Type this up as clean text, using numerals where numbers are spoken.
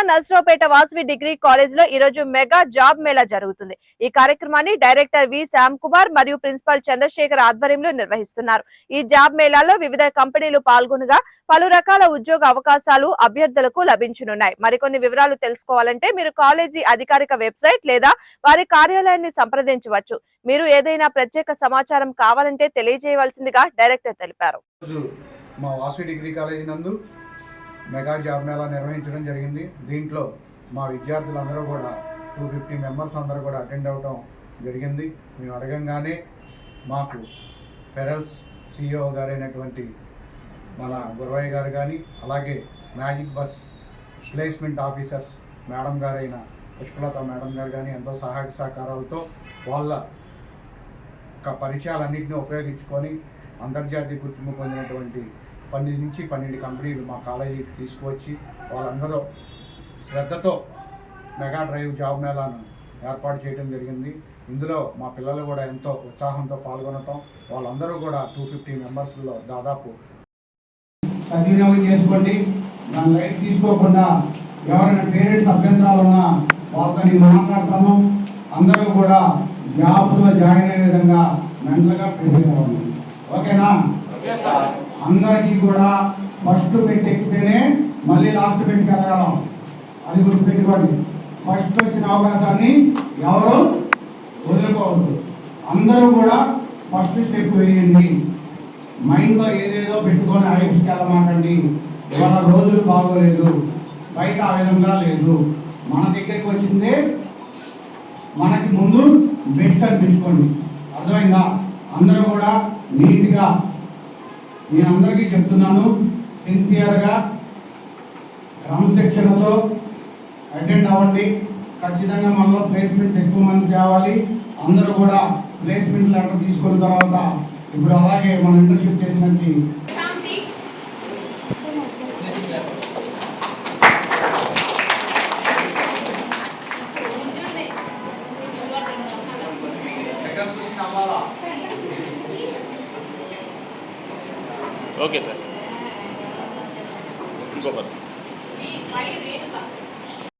Narasaraopet Vasavi degree college లో ఈ రోజు మెగా జాబ్ మేళా జరుగుతుంది. ఈ కార్యక్రమాన్ని డైరెక్టర్ వి శ్యామ్ కుమార్ మరియు ప్రిన్సిపల్ చంద్రశేఖర్ ఆధ్వర్యంలో నిర్వహిస్తున్నారు. ఈ జాబ్ మేళాలో వివిధ కంపెనీలు పాల్గొనగా పలు రకాల ఉద్యోగ అవకాశాలు అభ్యర్థులకు లభించనున్నాయి. మరికొన్ని వివరాలు తెలుసుకోవాలంటే మీరు కాలేజీ అధికారిక వెబ్సైట్ లేదా వారి కార్యాలయాన్ని సంప్రదించవచ్చు. మీరు ఏదైనా ప్రత్యేక సమాచారం కావాలంటే తెలియజేయవలసిందిగా డైరెక్టర్ తెలిపారు. మా వాసవి డిగ్రీ కాలేజీ నందు మెగా జాబ్ మేళా నిర్వహించడం జరిగింది. దీంట్లో మా విద్యార్థులందరూ కూడా 250 మెంబర్స్ అందరూ కూడా అటెండ్ అవ్వడం జరిగింది. మేము అడగంగానే మాకు ఫెరల్స్ CEO గారైనటువంటి మన గురవయ్య గారు కానీ, అలాగే magic bus placement officers madam గారైన పుష్పలత మేడం గారు కానీ ఎంతో సహాయ సహకారాలతో వాళ్ళ పరిచయాలన్నింటినీ ఉపయోగించుకొని అంతర్జాతీయ గుర్తింపు పొందినటువంటి 10 నుంచి 12 కంపెనీలు మా కాలేజీకి తీసుకువచ్చి వాళ్ళందరూ శ్రద్ధతో మెగా డ్రైవ్ జాబ్ మేళాను ఏర్పాటు చేయడం జరిగింది. ఇందులో మా పిల్లలు కూడా ఎంతో ఉత్సాహంతో పాల్గొనటం, వాళ్ళందరూ కూడా 250 మెంబర్స్లో దాదాపు సద్వినియోగం చేసుకోండి. దాని లైట్ తీసుకోకుండా ఎవరైనా పేరెంట్స్ అభ్యంతరాలు ఉన్నా వాళ్ళతో మాట్లాడతాము. అందరూ కూడా జాబ్లో జాయిన్ అయ్యే విధంగా మెంటల్గా ప్రిపేర్ అవ్వండి. ఓకేనా? అందరికీ కూడా ఫస్ట్ పెట్టెక్కితేనే మళ్ళీ లాస్ట్ పెట్టి వెళ్ళగలం. అది గుర్తుపెట్టుకోండి. ఫస్ట్ వచ్చిన అవకాశాన్ని ఎవరు వదులుకోవద్దు. అందరూ కూడా ఫస్ట్ స్టెప్ వేయండి. మైండ్లో ఏదేదో పెట్టుకొని ఐప్స్కి వెళ్ళమాకండి. ఇవాళ రోజులు బాగోలేదు, బయట ఆ విధంగా లేదు. మన దగ్గరికి వచ్చిందే మనకి ముందు బెస్ట్ అనిపించుకోండి. అర్థమైందా? అందరూ కూడా నీట్గా నేను అందరికీ చెప్తున్నాను, సిన్సియర్గా క్రమశిక్షణతో అటెండ్ అవ్వండి. ఖచ్చితంగా మనలో ప్లేస్మెంట్స్ ఎక్కువ మంది తేవాలి. అందరూ కూడా ప్లేస్మెంట్ లెటర్ తీసుకున్న తర్వాత ఇప్పుడు అలాగే మనం ఇంటర్న్షిప్ చేసినట్టు ఓకే సార్. ఇంకో పర్సన్